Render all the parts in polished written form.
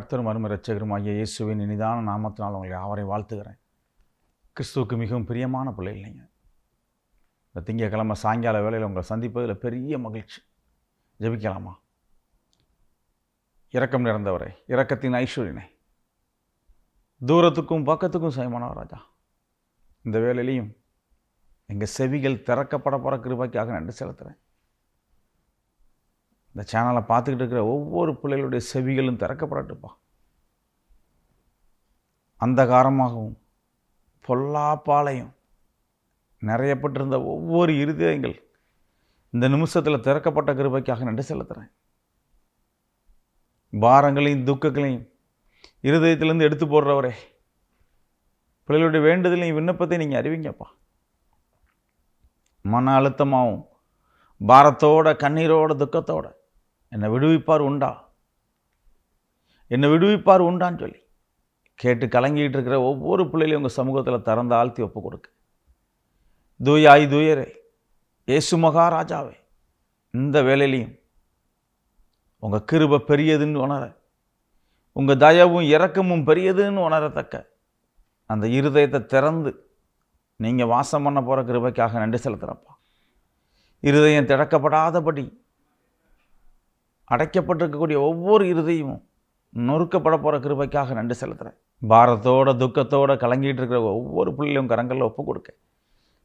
கர்த்தரும் அருமை இரட்சகருமாகிய இயேசுவின் இனிதான நாமத்தினால் உங்களை யாவரையும் வாழ்த்துகிறேன். கிறிஸ்துவுக்கு மிகவும் பிரியமான பிள்ளைகள் நீங்கள். இந்த திங்கட்கிழமை சாயங்கால வேளையில் உங்களை சந்திப்பதில் பெரிய மகிழ்ச்சி. ஜெபிக்கலாமா? இரக்கம் நிறைந்தவரை, இரக்கத்தின் ஐஸ்வர்யனை, தூரத்துக்கும் பக்கத்துக்கும் செய்யமானவர் ராஜா, இந்த வேளையிலையும் எங்கள் செவிகள் திறக்கப்பட போகிற கிருபைக்காக நன்றி செலுத்துகிறேன். இந்த சேனலை பார்த்துக்கிட்டு இருக்கிற ஒவ்வொரு பிள்ளைகளுடைய செவிகளும் திறக்கப்படட்டுப்பா. அந்தகாரமாகவும் பொல்லாப்பாலையும் நிறையப்பட்டிருந்த ஒவ்வொரு இருதயங்கள் இந்த நிமிஷத்தில் திறக்கப்பட்ட கிருபைக்காக நன்றி செலுத்துகிறேன். பாரங்களையும் துக்கங்களையும் இருதயத்திலேருந்து எடுத்து போடுறவரே, பிள்ளைகளுடைய வேண்டுதலையும் விண்ணப்பத்தை நீங்கள் அறிவிங்கப்பா. மன அழுத்தமாகவும் பாரத்தோட கண்ணீரோட துக்கத்தோட என்னை விடுவிப்பார் உண்டா, என்னை விடுவிப்பார் உண்டான்னு சொல்லி கேட்டு கலங்கிட்டு இருக்கிற ஒவ்வொரு பிள்ளைகளையும் உங்கள் சமூகத்தில் திறந்து ஆழ்த்தி ஒப்பு கொடுக்க. தூயாய் தூயரே, இயேசு மகாராஜாவே, இந்த வேலையிலையும் உங்கள் கிருபை பெரியதுன்னு உணர, உங்கள் தயவும் இரக்கமும் பெரியதுன்னு உணரத்தக்க அந்த இருதயத்தை திறந்து நீங்கள் வாசம் பண்ண போகிற கிருபைக்காக நன்றி செலுத்துகிறப்பா. இருதயம் திறக்கப்படாதபடி அடைக்கப்பட்டிருக்கக்கூடிய ஒவ்வொரு இருதயமும் நொறுக்கப்பட போகிற கிருபைக்காக நன்றி செலுத்துகிறேன். பாரத்தோட துக்கத்தோடு கலங்கிட்டு இருக்கிற ஒவ்வொரு பிள்ளையும் கரங்களில் ஒப்பு கொடுக்க.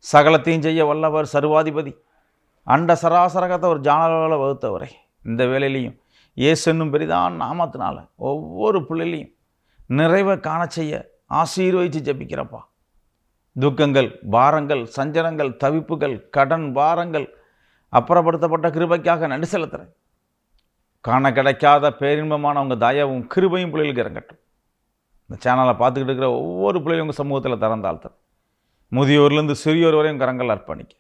சகலத்தையும் செய்ய வல்லவர், சர்வாதிபதி, அண்ட சராசரகத்தை ஒரு ஜானளவில் வகுத்தவரை, இந்த வேலையிலையும் இயேசு என்னும் பெரிதான நாமத்தினால ஒவ்வொரு பிள்ளையிலையும் நிறைவை காண செய்ய ஆசீர்வதித்து ஜெபிக்கிறப்பா. துக்கங்கள், பாரங்கள், சஞ்சலங்கள், தவிப்புகள், கடன் பாரங்கள் அப்புறப்படுத்தப்பட்ட கிருபைக்காக நன்றி செலுத்துகிறேன். காண கிடைக்காத பேரின்பமான உங்கள் தயவும் கிருபையும் பிள்ளைகளுக்கு இறங்கட்டும். இந்த சேனலை பார்த்துக்கிட்டு இருக்கிற ஒவ்வொரு பிள்ளைகளும் உங்கள் சமூகத்தில் திறந்தாழ்த்தர். முதியோர்லேருந்து சிறியோர் வரையும் கரங்கள் அர்ப்பணிக்க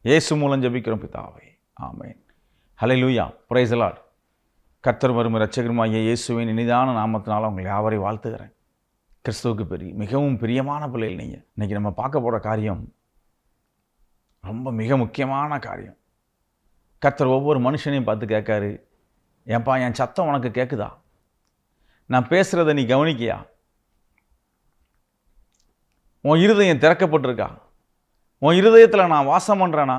இயேசு மூலம் ஜெபிக்கிறோம் பிதாவே, ஆமென். ஹல்லேலூயா, பிரைஸ் தி லார்ட். கர்த்தரும் அருமை இரட்சகருமாகிய இயேசுவின் இனிதான நாமத்தினால உங்களை யாவரையும் வாழ்த்துகிறேன். கிறிஸ்துவுக்கு மிகவும் பிரியமான பிள்ளைகள் நீங்கள். இன்றைக்கி நம்ம பார்க்க போகிற காரியம் ரொம்ப மிக முக்கியமான காரியம். கர்த்தர் ஒவ்வொரு மனுஷனையும் பார்த்து கேட்காரு, ஏன்பா என் சத்தம் உனக்கு கேட்குதா? நான் பேசுகிறத நீ கவனிக்கியா? உன் இருதயம் திறக்கப்பட்டிருக்கா? உன் இருதயத்தில் நான் வாசம் பண்ணுறேனா?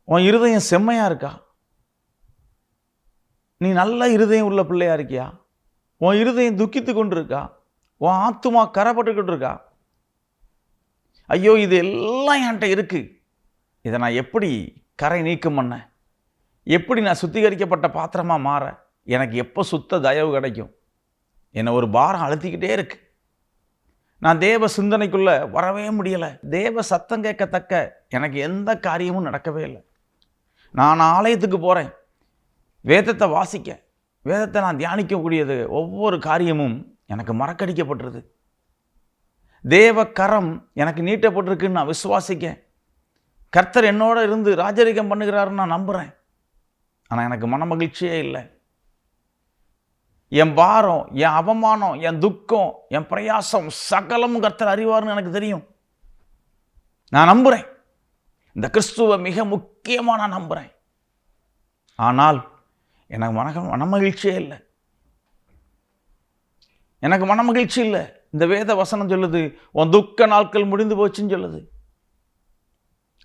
உன் இருதயம் செம்மையாக இருக்கா? நீ நல்ல இருதயம் உள்ள பிள்ளையா இருக்கியா? உன் இருதயம் துக்கித்து கொண்டு இருக்கா? உன் ஆத்துமா கரைப்பட்டுக்கிட்டு இருக்கா? ஐயோ, இது எல்லாம் என்கிட்ட இருக்குது, இதை நான் எப்படி கரை நீக்கம் பண்ண, எப்படி நான் சுத்திகரிக்கப்பட்ட பாத்திரமாக மாற, எனக்கு எப்போ சுத்த தயவு கிடைக்கும்? என்னை ஒரு பாரம் அழுத்திக்கிட்டே இருக்கு. நான் தேவ சிந்தனைக்குள்ளே வரவே முடியலை. தேவ சத்தம் கேட்கத்தக்க எனக்கு எந்த காரியமும் நடக்கவே இல்லை. நான் ஆலயத்துக்கு போகிறேன், வேதத்தை வாசிக்க, வேதத்தை நான் தியானிக்கக்கூடியது ஒவ்வொரு காரியமும் எனக்கு மறக்கடிக்கப்பட்டிருது. தேவ கரம் எனக்கு நீட்டப்பட்டிருக்குன்னு நான் விசுவாசிக்க. கர்த்தர் என்னோட இருந்து ராஜரிகம் பண்ணுகிறாருன்னு நான் நம்புகிறேன். ஆனால் எனக்கு மன மகிழ்ச்சியே இல்லை. என் பாரம், என் அவமானம், என் துக்கம், என் பிரயாசம் சகலமும் கர்த்தர் அறிவார்னு எனக்கு தெரியும். நான் நம்புகிறேன், இந்த கிறிஸ்துவை மிக முக்கியமாக நான் நம்புகிறேன். ஆனால் எனக்கு மனமகிழ்ச்சியே இல்லை. எனக்கு மனமகிழ்ச்சி இல்லை. இந்த வேத வசனம் சொல்லுது, உன் துக்க நாட்கள் முடிந்து போச்சுன்னு சொல்லுது.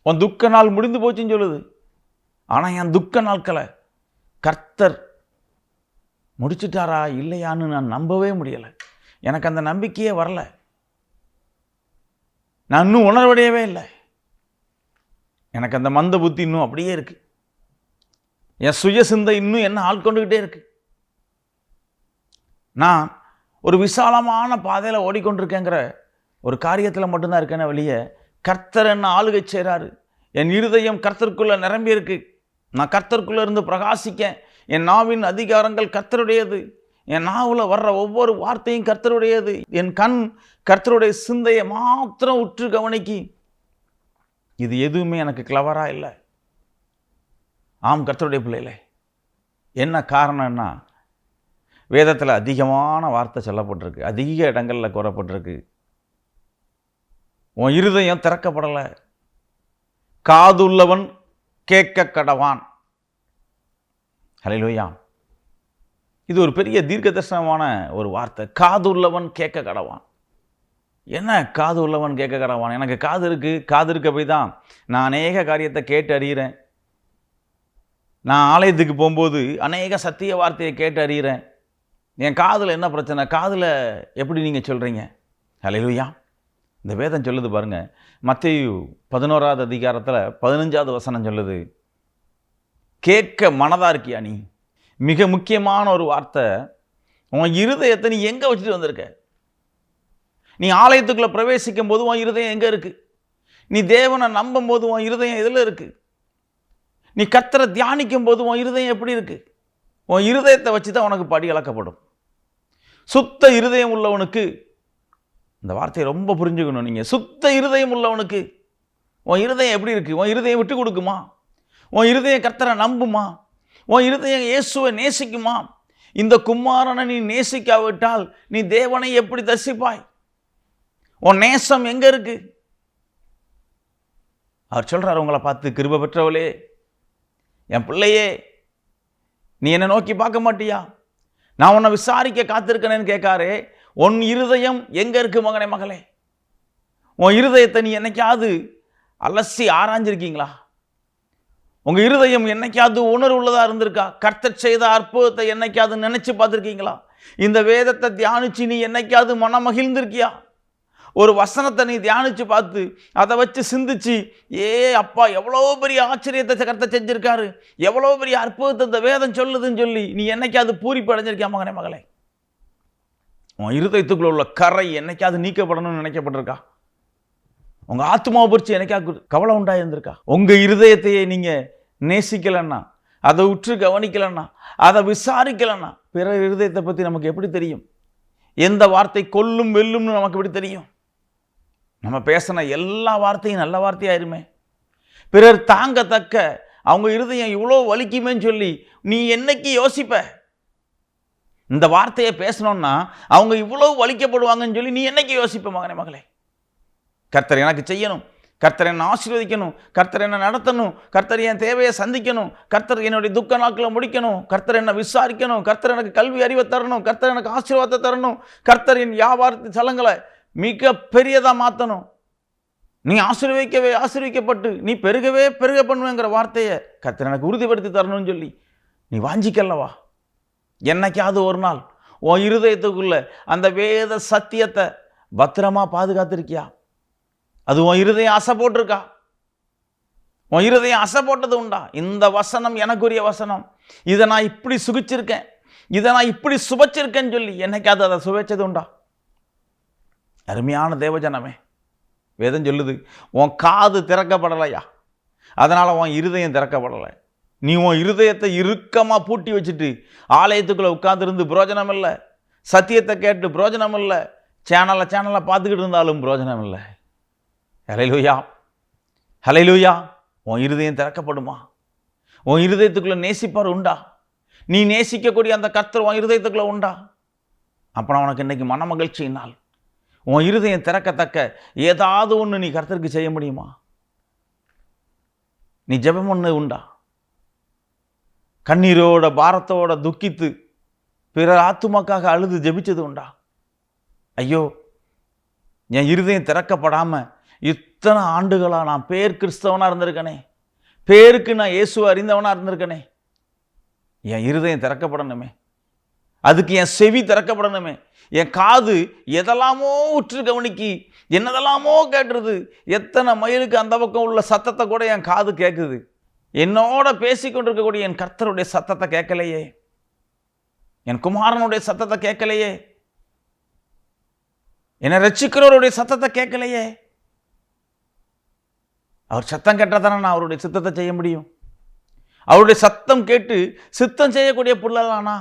உன் துக்க நாள் முடிந்து போச்சுன்னு சொல்லுது. ஆனால் என் துக்க நாட்களை கர்த்தர் முடிச்சுட்டாரா இல்லையான்னு நான் நம்பவே முடியலை. எனக்கு அந்த நம்பிக்கையே வரல. நான் இன்னும் உணர்வடையவே இல்லை. எனக்கு அந்த மந்த புத்தி இன்னும் அப்படியே இருக்கு. என் சுய சிந்தை இன்னும் என்ன ஆட்கொண்டுக்கிட்டே இருக்கு. நான் ஒரு விசாலமான பாதையில் ஓடிக்கொண்டிருக்கேங்கிற ஒரு காரியத்தில் மட்டும்தான் இருக்கேன்னு வெளியே கர்த்தர் என்ன ஆளுகை செய்கிறாரு. என் இருதயம் கர்த்தருக்குள்ளே நிரம்பி இருக்கு. நான் கர்த்தருக்குள்ளே இருந்து பிரகாசிக்க. என் நாவின் அதிகாரங்கள் கர்த்தருடையது. என் நாவில் வர்ற ஒவ்வொரு வார்த்தையும் கர்த்தருடையது. என் கண் கர்த்தருடைய சிந்தையை மாத்திரம் உற்று கவனிக்கி. இது எதுவுமே எனக்கு கிளவராக இல்லை. ஆம் கர்த்தருடைய பிள்ளைகளே, என்ன காரணம்னா, வேதத்தில் அதிகமான வார்த்தை சொல்லப்பட்டிருக்கு, அதிக இடங்களில் கூறப்பட்டிருக்கு. உன் இருதயம் திறக்கப்படலை. காதுள்ளவன் கேட்க கடவான். ஹல்லேலூயா. இது ஒரு பெரிய தீர்க்க தரிசனமான ஒரு வார்த்தை. காது உள்ளவன் கேட்க கடவான். என்ன காது உள்ளவன் கேட்க கடவான்? எனக்கு காது இருக்குது, காது இருக்க போய் தான் நான் அநேக காரியத்தை கேட்டு அறிகிறேன். நான் ஆலயத்துக்கு போகும்போது அநேக சத்திய வார்த்தையை கேட்டு அறிகிறேன். என் காதில் என்ன பிரச்சனை? காதில் எப்படி நீங்கள் சொல்கிறீங்க? ஹல்லேலூயா. இந்த வேதம் சொல்லுது பாருங்க, மத்தேயு 11வது அதிகாரத்தில் 15வது வசனம் சொல்லுது, கேட்க மனதா இருக்கியா நீ? மிக முக்கியமான ஒரு வார்த்தை. உன் இருதயத்தை நீ எங்கே வச்சுட்டு வந்திருக்க? நீ ஆலயத்துக்குள்ளே பிரவேசிக்கும் போது உன் இருதயம் எங்கே இருக்குது? நீ தேவனை நம்பும் போது உன் இருதயம் எதில் இருக்குது? நீ கர்த்தரை தியானிக்கும் போது உன் இருதயம் எப்படி இருக்குது? உன் இருதயத்தை வச்சு தான் உனக்கு படி அளக்கப்படும். சுத்த இருதயம் உள்ளவனுக்கு, இந்த வார்த்தையை ரொம்ப புரிஞ்சுக்கணும் நீங்கள், சுத்த இருதயம் உள்ளவனுக்கு உன் இருதயம் எப்படி இருக்குது? உன் இருதயம் விட்டு கொடுக்குமா? உன் இருதயம் கர்த்தரை நம்புமா? உன் இருதயம் இயேசுவை நேசிக்குமா? இந்த குமாரனை நீ நேசிக்காவிட்டால் நீ தேவனை எப்படி தரிசிப்பாய்? உன் நேசம் எங்கே இருக்கு? அவர் சொல்கிறார் உங்களை பார்த்து, கிருபை பெற்றவளே, என் பிள்ளையே, நீ என்னை நோக்கி பார்க்க மாட்டியா? நான் உன்னை விசாரிக்க காத்திருக்கேன்னு கேட்காரே. உன் இருதயம் எங்கே இருக்கு மகனே, மகளே? உன் இருதயத்தை நீ என்னைக்காவது அலசி ஆராய்ஞ்சிருக்கீங்களா? உங்கள் இருதயம் என்னைக்காவது உணர்வு உள்ளதாக இருந்திருக்கா? கர்த்தர் செய்த அற்புதத்தை என்னைக்காவது நினச்சி பார்த்துருக்கீங்களா? இந்த வேதத்தை தியானித்து நீ என்னைக்காவது மனம் மகிழ்ந்திருக்கியா? ஒரு வசனத்தை நீ தியானித்து பார்த்து அதை வச்சு சிந்திச்சு, ஏ அப்பா எவ்வளோ பெரிய ஆச்சரியத்தை கர்த்தர் செஞ்சுருக்காரு, எவ்வளோ பெரிய அற்புதத்தை இந்த வேதம் சொல்லுதுன்னு சொல்லி நீ என்னைக்காவது பூரிப்பு அடைஞ்சிருக்கியா மகனே, மகளே? உன் இருதயத்துக்குள்ள உள்ள கரை என்னைக்காவது நீக்கப்படணும்னு நினைக்கப்பட்டிருக்கா? உங்கள் ஆத்மாவை குறித்து என்னைக்காவது கவலை உண்டாயிருந்திருக்கா? உங்கள் இருதயத்தையே நீங்கள் நேசிக்கலைன்னா, அதை உற்று கவனிக்கலைன்னா, அதை விசாரிக்கலைன்னா பிற இருதயத்தை பற்றி நமக்கு எப்படி தெரியும்? எந்த வார்த்தை கொல்லும் வெல்லும்னு நமக்கு எப்படி தெரியும்? நம்ம பேசின எல்லா வார்த்தையும் நல்ல வார்த்தையாயிருமே. பிறர் தாங்கத்தக்க அவங்க இருதயம் இவ்வளோ வலிக்குமேன்னு சொல்லி நீ என்னைக்கு யோசிப்ப? இந்த வார்த்தையை பேசணும்னா அவங்க இவ்வளோ வலிக்கப்படுவாங்கன்னு சொல்லி நீ என்னைக்கு யோசிப்ப மகனே, மகளே? கர்த்தர் எனக்கு செய்யணும், கர்த்தர் என்னை ஆசீர்வதிக்கணும், கர்த்தர் என்னை நடத்தணும், கர்த்தர் என் தேவையை சந்திக்கணும், கர்த்தர் என்னுடைய துக்க நாட்களை முடிக்கணும், கர்த்தர் என்னை விசாரிக்கணும், கர்த்தர் எனக்கு கல்வி அறிவை தரணும், கர்த்தர் எனக்கு ஆசீர்வாதத்தை தரணும், கர்த்தர் என் வியாபாரத்து தலங்களை மிக பெரியதாக மாற்றணும், நீ ஆசீர்விக்கப்பட்டு நீ பெருகவே பெருக பண்ணுவேங்கிற வார்த்தையை கர்த்தர் எனக்கு உறுதிப்படுத்தி தரணும்னு சொல்லி நீ வாஞ்சிக்கல்லவா? என்னைக்காவது ஒரு நாள் உன் இருதயத்துக்குள்ள அந்த வேத சத்தியத்தை பத்திரமா பாதுகாத்திருக்கியா? அது உன் இருதயம் அசை போட்டிருக்கா? உன் இருதயம் அசை போட்டது உண்டா? இந்த வசனம் எனக்குரிய வசனம், இதை நான் இப்படி சுகிச்சிருக்கேன், இதை நான் இப்படி சுபச்சிருக்கேன்னு சொல்லி என்னைக்காவது அதை சுவைச்சது உண்டா? அருமையான தேவஜனமே, வேதம் சொல்லுது உன் காது திறக்கப்படலையா, அதனால் உன் இருதயம் திறக்கப்படலை. நீ உன் இருதயத்தை இறுக்கமாக பூட்டி வச்சுட்டு ஆலயத்துக்குள்ளே உட்காந்துருந்து புரோஜனம் இல்லை, சத்தியத்தை கேட்டு புரோஜனம் இல்லை, சேனலை பார்த்துக்கிட்டு இருந்தாலும் புரோஜனம் இல்லை. ஹல்லேலூயா, ஹல்லேலூயா. உன் இருதயம் திறக்கப்படுமா? உன் இருதயத்துக்குள்ளே நேசிப்பார் உண்டா? நீ நேசிக்கக்கூடிய அந்த கர்த்தர் உன் இருதயத்துக்குள்ளே உண்டா? அப்புறம் உனக்கு இன்றைக்கி மன மகிழ்ச்சியினால் உன் இருதயம் திறக்கத்தக்க ஏதாவது ஒன்று நீ கர்த்தருக்கு செய்ய முடியுமா? நீ ஜெபம் ஒன்று உண்டா? கண்ணீரோட பாரத்தோட துக்கித்து பிறர் ஆத்துமாக்காக அழுது ஜெபிச்சது உண்டா? ஐயோ, என் இருதயம் திறக்கப்படாமல் இத்தனை ஆண்டுகளாக நான் பேர் கிறிஸ்தவனாக இருந்திருக்கனே, பேருக்கு நான் இயேசுவை அறிந்தவனாக இருந்திருக்கனே, என் இருதயம் திறக்கப்படணுமே, அதுக்கு என் செவி திறக்கப்படணுமே, என் காது எதெல்லாமோ உற்று கவனிக்கி என்னதெல்லாமோ கேட்டுருது, எத்தனை மைலுக்கு அந்த பக்கம் உள்ள சத்தத்தை கூட என் காது கேட்குது, என்னோட பேசிக்கொண்டிருக்கக்கூடிய என் கர்த்தருடைய சத்தத்தை கேட்கலையே, என் குமாரனுடைய சத்தத்தை கேட்கலையே, என்னை ரட்சிக்கிறவருடைய சத்தத்தை கேட்கலையே. அவர் சத்தம் கேட்டால் தானே நான் அவருடைய சித்தத்தை செய்ய முடியும். அவருடைய சத்தம் கேட்டு சித்தம் செய்யக்கூடிய புள்ளலானா?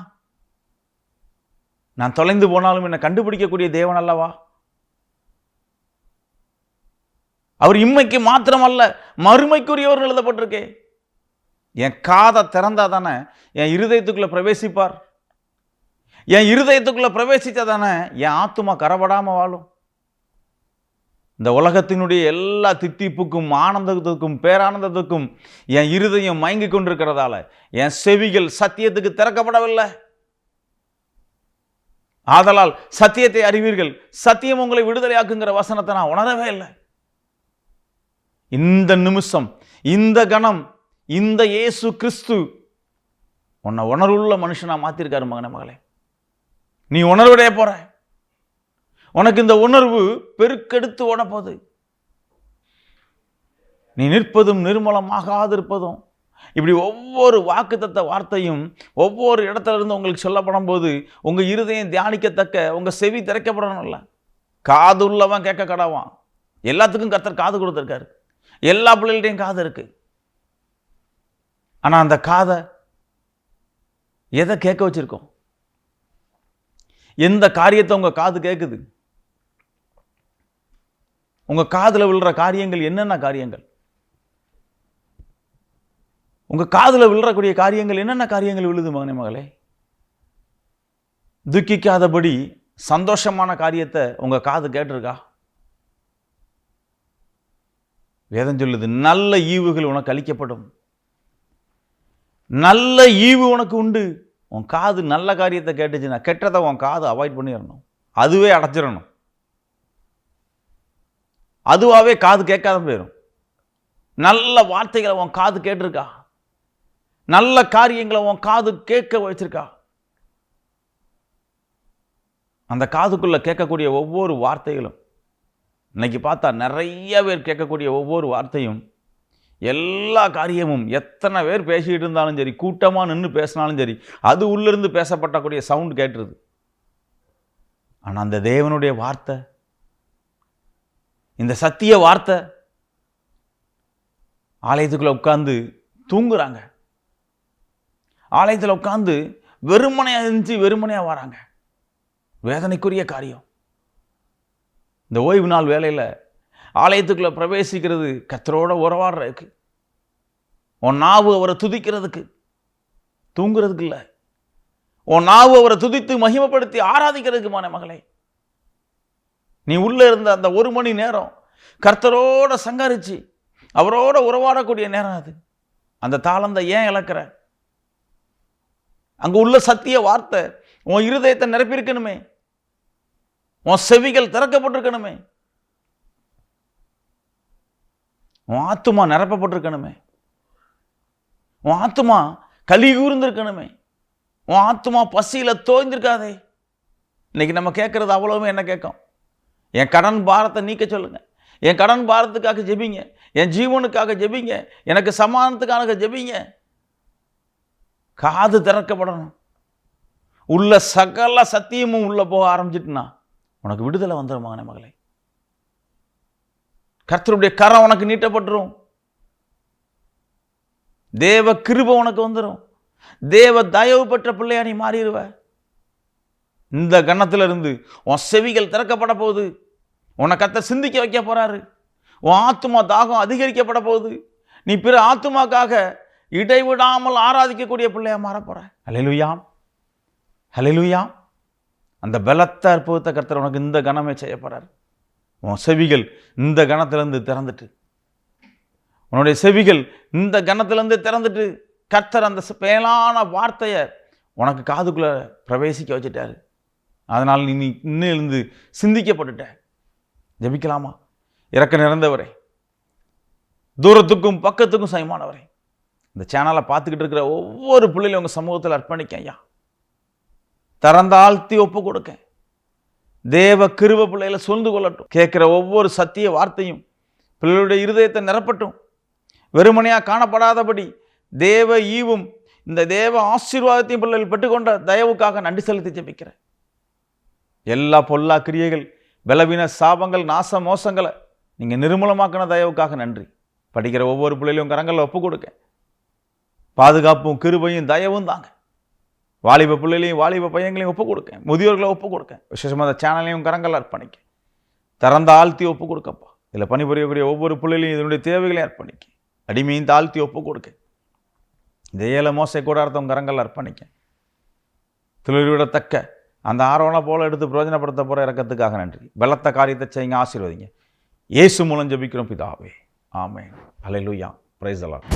நான் தொலைந்து போனாலும் என்னை கண்டுபிடிக்கக்கூடிய தேவன் அல்லவா? அவர் இம்மைக்கு மாத்திரமல்ல மறுமைக்குரியவர் எழுதப்பட்டிருக்கே. என் காதை திறந்தா தானே என் இருதயத்துக்குள்ள பிரவேசிப்பார். என் இருதயத்துக்குள்ள பிரவேசித்தா தானே என் ஆத்துமா கரப்படாமல் வாழும். இந்த உலகத்தினுடைய எல்லா தித்திப்புக்கும் ஆனந்தத்துக்கும் பேரானந்தத்துக்கும் என் இருதயம் மயங்கி கொண்டிருக்கிறதால என் செவிகள் சத்தியத்துக்கு திறக்கப்படவில்லை. ஆதலால் சத்தியத்தை அறிவீர்கள், சத்தியம் உங்களை விடுதலையாக்குங்கிற வசனத்தை நான் உணரவே இல்லை. இந்த நிமிஷம், இந்த கணம், இந்த இயேசு கிறிஸ்து உன்னை உணர்வுள்ள மனுஷனா மாத்திருக்காரு. மகனே மகளே, நீ உணர்வுடைய போற. உனக்கு இந்த உணர்வு பெருக்கெடுத்து ஓடப்போகுது. நீ நிற்பதும் நிர்மலமாகாதிருப்பதும், இப்படி ஒவ்வொரு வாக்குத்தத்த வார்த்தையும் ஒவ்வொரு இடத்துல இருந்து உங்களுக்கு சொல்லப்படும் போது உங்க இருதயம் தியானிக்கத்தக்க, உங்க செவி திறக்கப்படணும்ல. காது உள்ளவன் கேட்க கடவான். எல்லாத்துக்கும் கர்த்தர் காது கொடுத்துருக்காரு. எல்லா பிள்ளைகள்டையும் காது இருக்கு. ஆனா அந்த காதை எதை கேட்க வச்சிருக்கோம்? எந்த காரியத்தை உங்க காது கேட்குது? உங்க காதுல விழுற காரியங்கள் என்னென்ன காரியங்கள்? உங்க காதுல விழுறக்கூடிய காரியங்கள் என்னென்ன காரியங்கள் விழுது? மகனே மகளே, துக்கிக்காதபடி சந்தோஷமான காரியத்தை உங்க காது கேட்டிருக்கா? வேதம் சொல்லுது, நல்ல ஈவுகள் உனக்கு அளிக்கப்படும். நல்ல ஈவு உனக்கு உண்டு. உன் காது நல்ல காரியத்தை கேட்டுச்சுன்னா கெட்டதை உன் காது அவாய்ட் பண்ணிடணும். அதுவே அடைச்சிடணும். அதுவாகவே காது கேட்காத போயிடும். நல்ல வார்த்தைகளை உன் காது கேட்டிருக்கா? நல்ல காரியங்களை உன் காது கேட்க வச்சிருக்கா? அந்த காதுக்குள்ள கேட்கக்கூடிய ஒவ்வொரு வார்த்தைகளும், இன்னைக்கு பார்த்தா நிறைய பேர் கேட்கக்கூடிய ஒவ்வொரு வார்த்தையும், எல்லா காரியமும் எத்தனை பேர் பேசிக்கிட்டு இருந்தாலும் சரி, கூட்டமாக நின்று பேசினாலும் சரி, அது உள்ளிருந்து பேசப்படக்கூடிய சவுண்ட் கேட்டுருது. ஆனால் அந்த தேவனுடைய வார்த்தை, இந்த சத்திய வார்த்தை, ஆலயத்துக்குள்ள உட்கார்ந்து தூங்குறாங்க. ஆலயத்தில் உட்கார்ந்து வெறுமனையா இருந்துச்சு, வெறுமனையா வராங்க. வேதனைக்குரிய காரியம். இந்த ஓய்வு நாள் வேலையில் ஆலயத்துக்குள்ள பிரவேசிக்கிறது கர்த்தரோட உறவாடுறதுக்கு, உன் நாவு அவரை துதிக்கிறதுக்கு, தூங்குறதுக்கு இல்லை. உன் நாவு அவரை துதித்து மகிமைப்படுத்தி ஆராதிக்கிறதுக்கு. மகனே, நீ உள்ள இருந்த அந்த 1 மணி நேரம் கர்த்தரோட சங்கரிச்சு அவரோட உறவாடக்கூடிய நேரம் அது. அந்த தாளந்தை ஏன் இழக்கிற? அங்க உள்ள சத்திய வார்த்தை உன் இருதயத்தை நிரப்பியிருக்கணுமே, உன் செவிகள் திறக்கப்பட்டிருக்கணுமே, உன் ஆத்துமா நிரப்பப்பட்டிருக்கணுமே, உன் ஆத்துமா களி கூர்ந்திருக்கணுமே, உன் ஆத்துமா பசியில தோய்ந்திருக்காதே. இன்னைக்கு நம்ம கேட்கறது அவ்வளவுமே என்ன கேட்கும்? என் கடன் பாரத்தை நீக்க சொல்லுங்க, என் கடன் பாரத்துக்காக ஜெபிங்க, என் ஜீவனுக்காக ஜெபிங்க, எனக்கு சமாதானத்துக்காக ஜெபிங்க. காது திறக்கப்படணும். உள்ள சகல சத்தியமும் உள்ள போக ஆரம்பிச்சிட்டுனா உனக்கு விடுதலை வந்துடும். மகனே மகளே, கர்த்தருடைய கரம் உனக்கு நீட்டப்பட்டுரும். தேவ கிருபை உனக்கு வந்துடும். தேவ தயவு பெற்ற பிள்ளையா நீ மாறிடுவ. இந்த கணத்திலிருந்து உன் செவிகள் திறக்கப்பட போகுது. உன்னை கர்த்தர் சிந்திக்க வைக்க போறாரு. உன் ஆத்துமா தாகம் அதிகரிக்கப்பட போகுது. நீ பிற ஆத்துமாக்காக இடைவிடாமல் ஆராதிக்கக்கூடிய பிள்ளையா மாற போற. ஹல்லேலூயா, ஹல்லேலூயா. அந்த பலத்த அற்புதத்தை கர்த்தர் உனக்கு இந்த கணமே செய்ய போறார். உன் செவிகள் இந்த கணத்திலிருந்து திறந்துட்டு, உன்னுடைய செவிகள் இந்த கணத்திலிருந்து திறந்துட்டு கர்த்தர் அந்த மேலான வார்த்தையை உனக்கு காதுக்குள்ள பிரவேசிக்க வச்சுட்டாரு. அதனால் நீ இன்னிலிருந்து சிந்திக்கப்பட்டுட்ட. ஜெபிக்கலாமா? இறக்க நிறைந்தவரே, தூரத்துக்கும் பக்கத்துக்கும் சமமானவரே, இந்த சேனலை பார்த்துக்கிட்டு இருக்கிற ஒவ்வொரு பிள்ளைகளும் உங்கள் சமூகத்தில் அர்ப்பணிக்க ஐயா. திறந்தாழ்த்தி ஒப்பு கொடுக்க. தேவ கிருபை பிள்ளைகளை சூழ்ந்து கொள்ளட்டும். கேட்கிற ஒவ்வொரு சத்திய வார்த்தையும் பிள்ளைகளுடைய இருதயத்தை நிரப்பட்டும். வெறுமனையாக காணப்படாதபடி தேவ ஈவும் இந்த தேவ ஆசீர்வாதத்தையும் பிள்ளைகள் பெற்றுக்கொண்ட தயவுக்காக நன்றி செலுத்தி ஜெபிக்கிறேன். எல்லா பொல்லா கிரியைகள், பலவீன சாபங்கள், நாச மோசங்களை நீங்கள் நிர்மூலமாக்கின தயவுக்காக நன்றி. படிக்கிற ஒவ்வொரு பிள்ளைகளையும் கரங்களில் ஒப்பு கொடுக்க. பாதுகாப்பும் கிருபையும் தயவும் தாங்க. வாலிப பிள்ளைகளையும் வாலிப பையங்களையும் ஒப்பு கொடுக்க. முதியோர்களை ஒப்பு கொடுக்க. விசேஷமாக அந்த சேனலையும் கரங்களில் அர்ப்பணிக்க. திறந்த ஆழ்த்தி ஒப்பு கொடுக்கப்பா. இதில் பணிபுரியக்கூடிய ஒவ்வொரு பிள்ளைகளையும் இதனுடைய தேவைகளையும் அர்ப்பணிக்க. அடிமையும் தாழ்த்தி ஒப்பு கொடுக்க. இந்த ஏழை மோசை கூடாரத்தவங்க கரங்களில் அர்ப்பணிக்க. துளிர்விடத்தக்க அந்த ஆரோனை போல எடுத்து பிரயோஜனப்படுத்த போகிற இறக்கத்துக்காக நன்றி. பலத்த காரியத்தை செய்யுங்க, ஆசீர்வதிங்க. இயேசு மூலம் ஜெபிக்கிறோம் பிதாவே, ஆமென். ஹல்லேலூயா. Praise the Lord.